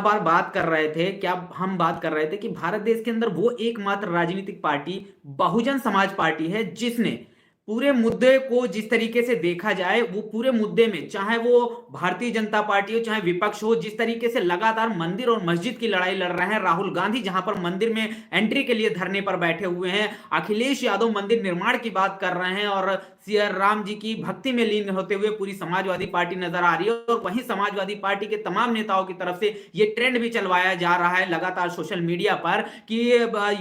बार बात कर रहे थे, क्या हम बात कर रहे थे कि भारत देश के अंदर वो एकमात्र राजनीतिक पार्टी बहुजन समाज पार्टी है जिसने पूरे मुद्दे को जिस तरीके से देखा जाए, वो पूरे मुद्दे में चाहे वो भारतीय जनता पार्टी हो चाहे विपक्ष हो, जिस तरीके से लगातार मंदिर और मस्जिद की लड़ाई लड़ रहे हैं। राहुल गांधी जहां पर मंदिर में एंट्री के लिए धरने पर बैठे हुए हैं, अखिलेश यादव मंदिर निर्माण की बात कर रहे हैं और राम जी की भक्ति में लीन होते हुए पूरी समाजवादी पार्टी नजर आ रही है। और वहीं समाजवादी पार्टी के तमाम नेताओं की तरफ से ये ट्रेंड भी चलवाया जा रहा है लगातार सोशल मीडिया पर कि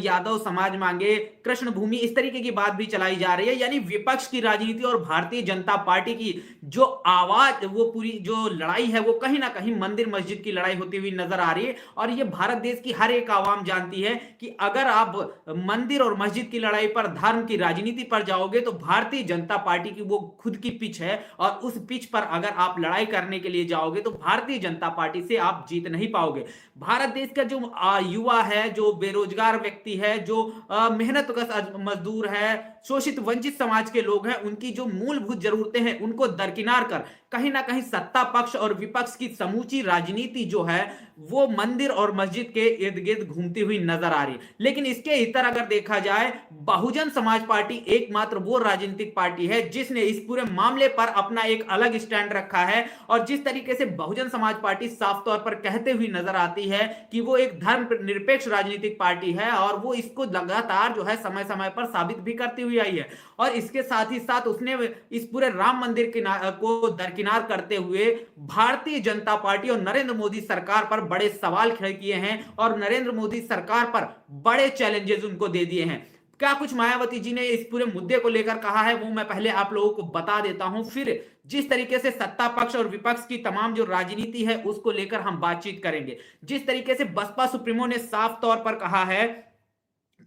यादव समाज मांगे कृष्ण भूमि, इस तरीके की बात भी चलाई जा रही है। यानी विपक्ष की राजनीति और भारतीय जनता पार्टी की जो आवाज, वो पूरी जो लड़ाई है वो कहीं ना कहीं मंदिर मस्जिद की लड़ाई होती हुई नजर आ रही है। और ये भारत देश की हर एक आवाम जानती है कि अगर आप मंदिर और मस्जिद की लड़ाई पर, धर्म की राजनीति पर जाओगे तो भारतीय जनता पार्टी की वो खुद की पिच है और उस पिच पर अगर आप लड़ाई करने के लिए जाओगे तो भारतीय जनता पार्टी से आप जीत नहीं पाओगे। भारत देश का जो युवा है, जो बेरोजगार व्यक्ति है, जो मेहनत मजदूर है, शोषित वंचित समाज के लोग हैं, उनकी जो मूलभूत जरूरतें हैं उनको दरकिनार कर कहीं ना कहीं सत्ता पक्ष और विपक्ष की समूची राजनीति जो है वो मंदिर और मस्जिद के इर्द गिर्द घूमती हुई नजर आ रही है। लेकिन इसके इतर अगर देखा जाए, बहुजन समाज पार्टी एकमात्र वो राजनीतिक पार्टी है जिसने इस पूरे मामले पर अपना एक अलग स्टैंड रखा है। और जिस तरीके से बहुजन समाज पार्टी साफ तौर पर कहते हुए नजर आती है कि वो एक धर्म निरपेक्ष राजनीतिक पार्टी है और वो इसको लगातार जो है समय समय पर साबित भी करती हुई आई है। और इसके साथ ही साथ उसने इस पूरे राम मंदिर को दरकिनार करते हुए भारतीय जनता पार्टी और नरेंद्र मोदी सरकार पर बड़े सवाल खड़े किए हैं और नरेंद्र मोदी सरकार पर बड़े चैलेंजेस उनको दे दिए हैं। क्या कुछ मायावती जी ने इस पूरे मुद्दे को लेकर कहा है वो मैं पहले आप लोगों को बता देता हूं, फिर जिस तरीके से सत्ता पक्ष और विपक्ष की तमाम जो राजनीति है उसको लेकर हम बातचीत करेंगे। जिस तरीके से बसपा सुप्रीमो ने साफ तौर पर कहा है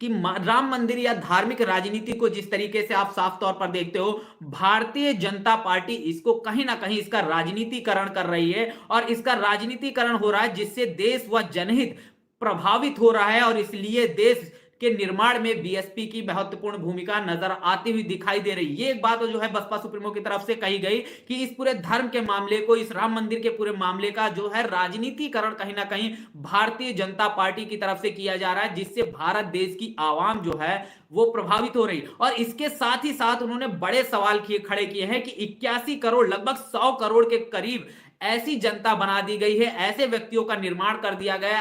कि राम मंदिर या धार्मिक राजनीति को जिस तरीके से आप साफ तौर पर देखते हो, भारतीय जनता पार्टी इसको कहीं ना कहीं इसका राजनीतिकरण कर रही है और इसका राजनीतिकरण हो रहा है जिससे देश व जनहित प्रभावित हो रहा है और इसलिए देश के निर्माण में बीएसपी की महत्वपूर्ण भूमिका नजर आती हुई दिखाई दे रही है। ये एक बात जो है बसपा सुप्रीमो की तरफ से कही गई कि इस पूरे धर्म के मामले को, इस राम मंदिर के पूरे मामले का जो है राजनीतिकरण कहीं ना कहीं भारतीय जनता पार्टी की तरफ से किया जा रहा है, जिससे भारत देश की आवाम जो है वो प्रभावित हो रही। और इसके साथ ही साथ उन्होंने बड़े सवाल खड़े किए हैं कि 81 करोड़, लगभग 100 करोड़ के करीब ऐसी जनता बना दी गई है, ऐसे व्यक्तियों का निर्माण कर दिया गया,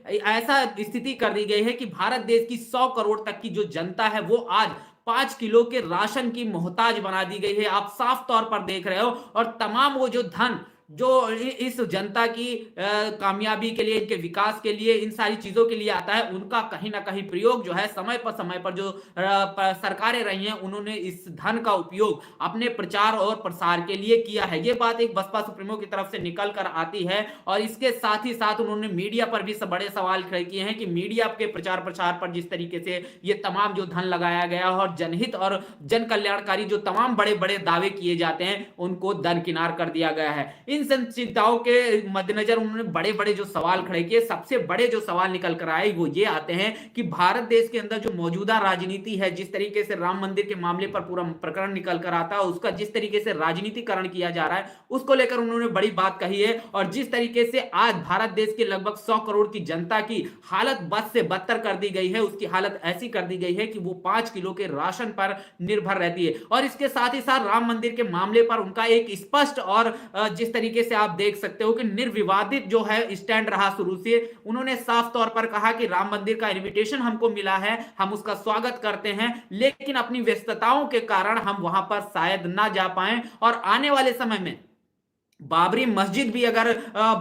ऐसा स्थिति कर दी गई है कि भारत देश की 100 करोड़ तक की जो जनता है वो आज 5 किलो के राशन की मोहताज बना दी गई है। आप साफ तौर पर देख रहे हो। और तमाम वो जो धन जो इस जनता की कामयाबी के लिए, इनके विकास के लिए, इन सारी चीजों के लिए आता है, उनका कहीं ना कहीं प्रयोग जो है समय पर जो सरकारें रही हैं उन्होंने इस धन का उपयोग अपने प्रचार और प्रसार के लिए किया है। ये बात एक बसपा सुप्रीमो की तरफ से निकल कर आती है। और इसके साथ ही साथ उन्होंने मीडिया पर भी बड़े सवाल खड़े किए हैं कि मीडिया के प्रचार प्रसार पर जिस तरीके से ये तमाम जो धन लगाया गया और जनहित और जन कल्याणकारी जो तमाम बड़े बड़े दावे किए जाते हैं उनको दरकिनार कर दिया गया है। इन चिंताओं के मद्देनजर उन्होंने बड़े बड़े जो सवाल खड़े किए, सबसे बड़े जो सवाल निकल कर आए वो ये आते हैं कि भारत देश के अंदर जो मौजूदा राजनीति है, जिस तरीके से राम मंदिर के मामले पर पूरा प्रकरण निकल कर आता है, उसका जिस तरीके से राजनीतिकरण किया जा रहा है उसको लेकर उन्होंने बड़ी बात कही है। और जिस तरीके से आज भारत देश के लगभग 100 करोड़ की जनता की हालत बद से बदतर कर दी गई है, उसकी हालत ऐसी कर दी गई है कि वो 5 किलो के राशन पर निर्भर रहती है। और इसके साथ ही साथ राम मंदिर के मामले पर उनका एक स्पष्ट और जिस तरीके से आप देख सकते हो कि निर्विवादित जो है स्टैंड रहा शुरू से। उन्होंने साफ तौर पर कहा कि राम मंदिर का इनविटेशन हमको मिला है, हम उसका स्वागत करते हैं, लेकिन अपनी व्यस्तताओं के कारण हम वहां पर शायद ना जा पाए और आने वाले समय में बाबरी मस्जिद भी अगर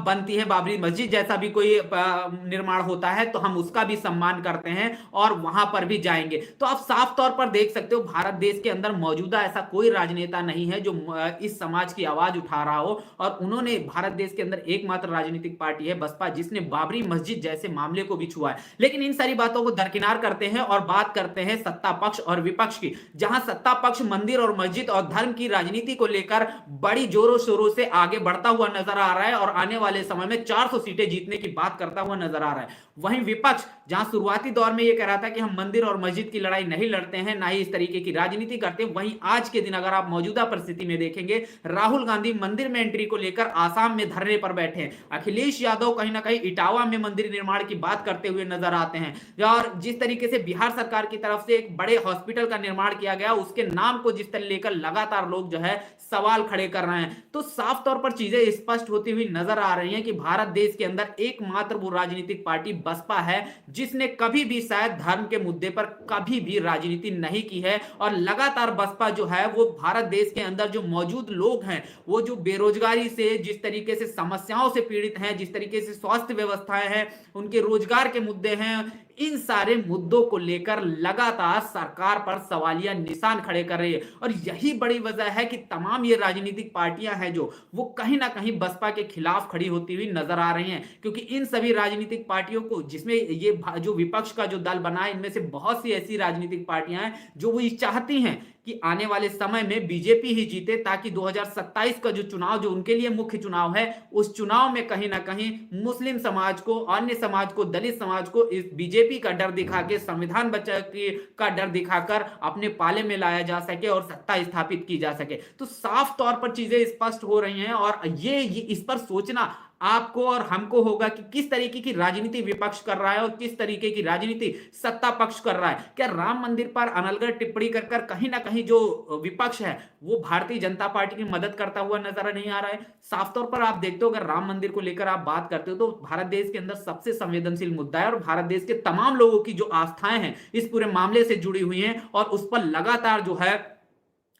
बनती है, बाबरी मस्जिद जैसा भी कोई निर्माण होता है तो हम उसका भी सम्मान करते हैं और वहां पर भी जाएंगे। तो आप साफ तौर पर देख सकते हो भारत देश के अंदर मौजूदा ऐसा कोई राजनेता नहीं है जो इस समाज की आवाज उठा रहा हो। और उन्होंने, भारत देश के अंदर एकमात्र राजनीतिक पार्टी है बसपा जिसने बाबरी मस्जिद जैसे मामले को भी छुआ है। लेकिन इन सारी बातों को दरकिनार करते हैं और बात करते हैं सत्ता पक्ष और विपक्ष की, जहां सत्ता पक्ष मंदिर और मस्जिद और धर्म की राजनीति को लेकर बड़ी जोरों शोरों से आगे आगे बढ़ता हुआ नजर आ रहा है और आने वाले समय में 400 सीटें जीतने की बात करता हुआ नजर आ रहा है। वहीं विपक्ष जहां शुरुआती दौर में यह कह रहा था कि हम मंदिर और मस्जिद की लड़ाई नहीं लड़ते हैं, ना ही इस तरीके की राजनीति करते हैं, वहीं आज के दिन अगर आप मौजूदा परिस्थिति में देखेंगे, राहुल गांधी मंदिर में एंट्री को लेकर आसाम में धरने पर बैठे हैं। अखिलेश यादव कहीं ना कहीं इटावा में मंदिर निर्माण की बात करते हुए नजर आते हैं। और जिस तरीके से बिहार सरकार की तरफ से एक बड़े हॉस्पिटल का निर्माण किया गया, उसके नाम को जिस तरह लेकर लगातार लोग जो है सवाल खड़े कर रहे हैं, तो साफ तौर पर चीजें स्पष्ट होती हुई नजर आ रही हैं कि भारत देश के अंदर एकमात्र वो राजनीतिक पार्टी बसपा है जिसने कभी भी शायद धर्म के मुद्दे पर कभी भी राजनीति नहीं की है। और लगातार बसपा जो है वो भारत देश के अंदर जो मौजूद लोग हैं, वो जो बेरोजगारी से जिस तरीके से समस्याओं से पीड़ित हैं, जिस तरीके से स्वास्थ्य व्यवस्थाएं हैं, उनके रोजगार के मुद्दे हैं, इन सारे मुद्दों को लेकर लगातार सरकार पर सवालिया निशान खड़े कर रही है। और यही बड़ी वजह है कि तमाम ये राजनीतिक पार्टियां हैं जो वो कहीं ना कहीं बसपा के खिलाफ खड़ी होती हुई नजर आ रही हैं, क्योंकि इन सभी राजनीतिक पार्टियों को, जिसमें ये जो विपक्ष का जो दल बना है, इनमें से बहुत सी ऐसी राजनीतिक पार्टियां हैं जो वो ये चाहती हैं कि आने वाले समय में बीजेपी ही जीते, ताकि 2027 का जो चुनाव, जो उनके लिए मुख्य चुनाव है, उस चुनाव में कहीं ना कहीं मुस्लिम समाज को, अन्य समाज को, दलित समाज को इस बीजेपी का डर दिखा के, संविधान बचाव का डर दिखाकर अपने पाले में लाया जा सके और सत्ता स्थापित की जा सके। तो साफ तौर पर चीजें स्पष्ट हो रही हैं और ये इस पर सोचना आपको और हमको होगा कि किस तरीके की राजनीति विपक्ष कर रहा है और किस तरीके की राजनीति सत्ता पक्ष कर रहा है। क्या राम मंदिर पर अनलगढ़ टिप्पणी कर कर कहीं ना कहीं जो विपक्ष है वो भारतीय जनता पार्टी की मदद करता हुआ नजर नहीं आ रहा है? साफ तौर पर आप देखते हो, अगर राम मंदिर को लेकर आप बात करते हो तो भारत देश के अंदर सबसे संवेदनशील मुद्दा है और भारत देश के तमाम लोगों की जो आस्थाएं हैं इस पूरे मामले से जुड़ी हुई हैं और उस पर लगातार जो है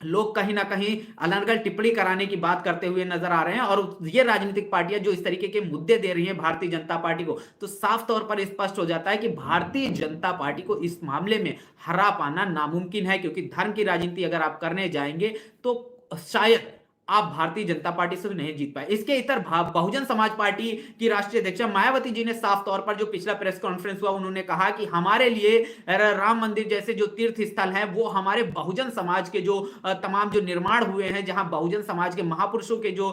लोग कहीं ना कहीं अनर्गल टिप्पणी कराने की बात करते हुए नजर आ रहे हैं। और ये राजनीतिक पार्टियां जो इस तरीके के मुद्दे दे रही हैं भारतीय जनता पार्टी को, तो साफ तौर पर स्पष्ट हो जाता है कि भारतीय जनता पार्टी को इस मामले में हरा पाना नामुमकिन है, क्योंकि धर्म की राजनीति अगर आप करने जाएंगे तो शायद आप भारतीय जनता पार्टी से भी नहीं जीत पाए। इसके इतर बहुजन समाज पार्टी की राष्ट्रीय अध्यक्ष मायावती जी ने साफ तौर पर जो पिछला प्रेस कॉन्फ्रेंस हुआ, उन्होंने कहा कि हमारे लिए राम मंदिर जैसे जो तीर्थ स्थल हैं वो हमारे बहुजन समाज के जो तमाम जो निर्माण हुए हैं, जहां बहुजन समाज के महापुरुषों के जो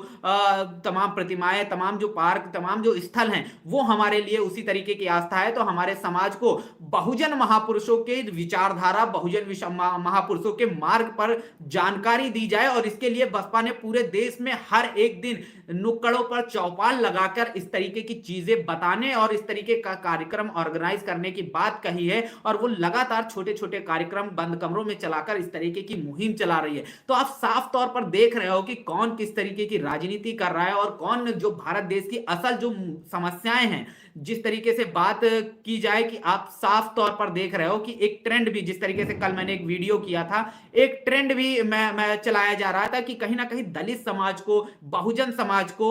तमाम प्रतिमाएं, तमाम जो पार्क, तमाम जो स्थल हैं, वो हमारे लिए उसी तरीके की आस्था है। तो हमारे समाज को बहुजन महापुरुषों के विचारधारा, बहुजन महापुरुषों के मार्ग पर जानकारी दी जाए और इसके लिए बसपा ने पूरे देश में हर एक दिन नुक्कड़ों पर चौपाल लगाकर इस तरीके की चीजें बताने और इस तरीके का कार्यक्रम ऑर्गेनाइज करने की बात कही है। और वो लगातार छोटे छोटे कार्यक्रम बंद कमरों में चलाकर इस तरीके की मुहिम चला रही है। तो आप साफ तौर पर देख रहे हो कि कौन किस तरीके की राजनीति कर रहा है और कौन जो भारत देश की असल जो समस्याएं हैं, जिस तरीके से बात की जाए कि आप साफ तौर पर देख रहे हो कि एक ट्रेंड भी, जिस तरीके से कल मैंने एक वीडियो किया था, एक ट्रेंड भी मैं चलाया जा रहा था कि कहीं ना कहीं दलित समाज को, बहुजन समाज को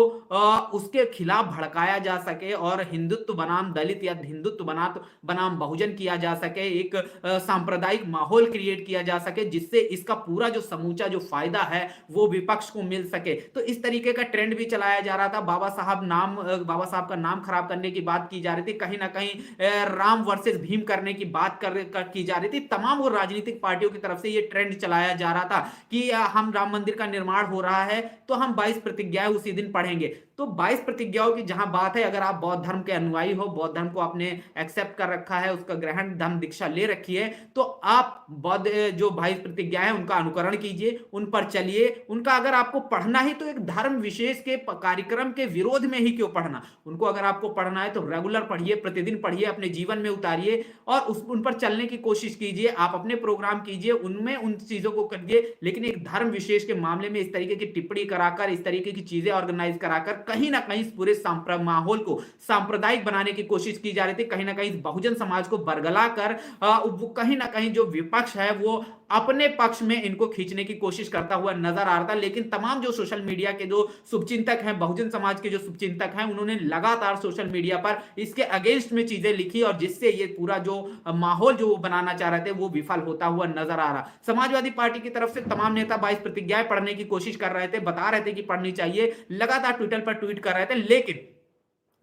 उसके खिलाफ भड़काया जा सके और हिंदुत्व बनाम दलित या हिंदुत्व बनाम बहुजन किया जा सके, एक सांप्रदायिक माहौल क्रिएट किया जा सके जिससे इसका पूरा जो समूचा जो फायदा है वो विपक्ष को मिल सके। तो इस तरीके का ट्रेंड भी चलाया जा रहा था। बाबा साहब का नाम खराब करने की बात की जा रही थी, कहीं ना कहीं राम वर्सेस भीम करने की बात की जा रही थी। तमाम वो राजनीतिक पार्टियों की तरफ से ये ट्रेंड चलाया जा रहा था कि हम राम मंदिर का निर्माण हो रहा है तो हम 22 प्रतिज्ञाएं उसी दिन पढ़ेंगे। तो 22 प्रतिज्ञाओं की जहां बात है, अगर आप बौद्ध धर्म के अनुयायी हो, बौद्ध धर्म को आपने एक्सेप्ट कर रखा है, उसका ग्रहण धर्म दीक्षा ले रखी है, तो आप बौद्ध जो 22 प्रतिज्ञाएं हैं उनका अनुकरण कीजिए, उन पर चलिए। उनका अगर आपको पढ़ना ही तो एक धर्म विशेष के कार्यक्रम के विरोध में ही क्यों पढ़ना, उनको अगर आपको पढ़ना है तो रेगुलर पढ़िए, प्रतिदिन पढ़िए, अपने जीवन में उतारिए और उन पर चलने की कोशिश कीजिए। आप अपने प्रोग्राम कीजिए, उनमें उन चीजों को करिए, लेकिन एक धर्म विशेष के मामले में इस तरीके की टिप्पणी कराकर, इस तरीके की चीजें ऑर्गेनाइज कराकर कहीं ना कहीं इस पूरे माहौल को सांप्रदायिक बनाने की कोशिश की जा रही थी। कहीं ना कहीं इस बहुजन समाज को बरगला कर वो कहीं ना कहीं जो विपक्ष है वो अपने पक्ष में इनको खींचने की कोशिश करता हुआ नजर आ रहा था। लेकिन तमाम जो सोशल मीडिया के जो शुभचिंतक हैं, बहुजन समाज के जो शुभचिंतक हैं, उन्होंने लगातार सोशल मीडिया पर इसके अगेंस्ट में चीजें लिखी और जिससे ये पूरा जो माहौल जो वो बनाना चाह रहे थे वो विफल होता हुआ नजर आ रहा। समाजवादी पार्टी की तरफ से तमाम नेता 22 प्रतिज्ञाएं पढ़ने की कोशिश कर रहे थे, बता रहे थे कि पढ़नी चाहिए, लगातार ट्विटर पर ट्वीट कर रहे थे। लेकिन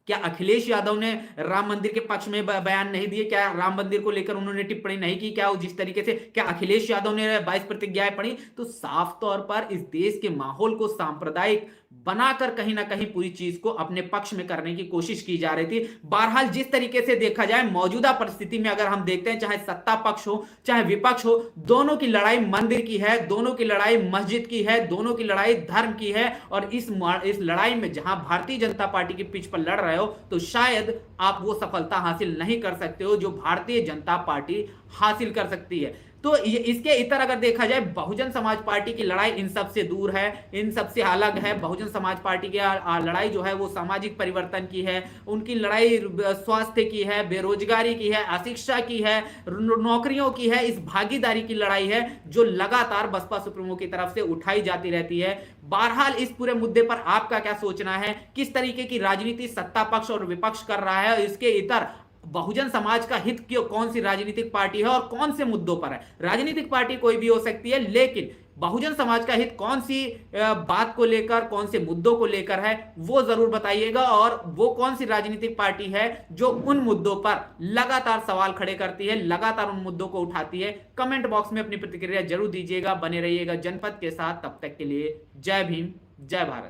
क्या अखिलेश यादव ने राम मंदिर के पक्ष में बयान नहीं दिए? क्या राम मंदिर को लेकर उन्होंने टिप्पणी नहीं की? क्या जिस तरीके से क्या अखिलेश यादव ने 22 प्रतिज्ञाएं पढ़ी? तो साफ तौर पर इस देश के माहौल को सांप्रदायिक बनाकर कहीं ना कहीं पूरी चीज को अपने पक्ष में करने की कोशिश की जा रही थी। बहरहाल जिस तरीके से देखा जाए मौजूदा परिस्थिति में अगर हम देखते हैं, चाहे सत्ता पक्ष हो चाहे विपक्ष हो, दोनों की लड़ाई मंदिर की है, दोनों की लड़ाई मस्जिद की है, दोनों की लड़ाई धर्म की है। और इस लड़ाई में जहां भारतीय जनता पार्टी की पिच पर लड़ रहे हो तो शायद आप वो सफलता हासिल नहीं कर सकते हो जो भारतीय जनता पार्टी हासिल कर सकती है। तो इसके इतर अगर देखा जाए, बहुजन समाज पार्टी की लड़ाई इन सब से दूर है, इन सब से अलग है। बहुजन समाज पार्टी की लड़ाई जो है वो सामाजिक परिवर्तन की है, उनकी लड़ाई स्वास्थ्य की है, बेरोजगारी की है, अशिक्षा की है, नौकरियों की है। इस भागीदारी की लड़ाई है जो लगातार बसपा सुप्रीमो की तरफ से उठाई जाती रहती है। बहरहाल इस पूरे मुद्दे पर आपका क्या सोचना है, किस तरीके की राजनीति सत्ता पक्ष और विपक्ष कर रहा है, इसके इतर बहुजन समाज का हित क्यों, कौन सी राजनीतिक पार्टी है और कौन से मुद्दों पर है। राजनीतिक पार्टी कोई भी हो सकती है, लेकिन बहुजन समाज का हित कौन सी बात को लेकर, कौन से मुद्दों को लेकर है, वो जरूर बताइएगा। और वो कौन सी राजनीतिक पार्टी है जो उन मुद्दों पर लगातार सवाल खड़े करती है, लगातार उन मुद्दों को उठाती है। कमेंट बॉक्स में अपनी प्रतिक्रिया जरूर दीजिएगा। बने रहिएगा जनपद के साथ, तब तक के लिए जय भीम, जय भारत।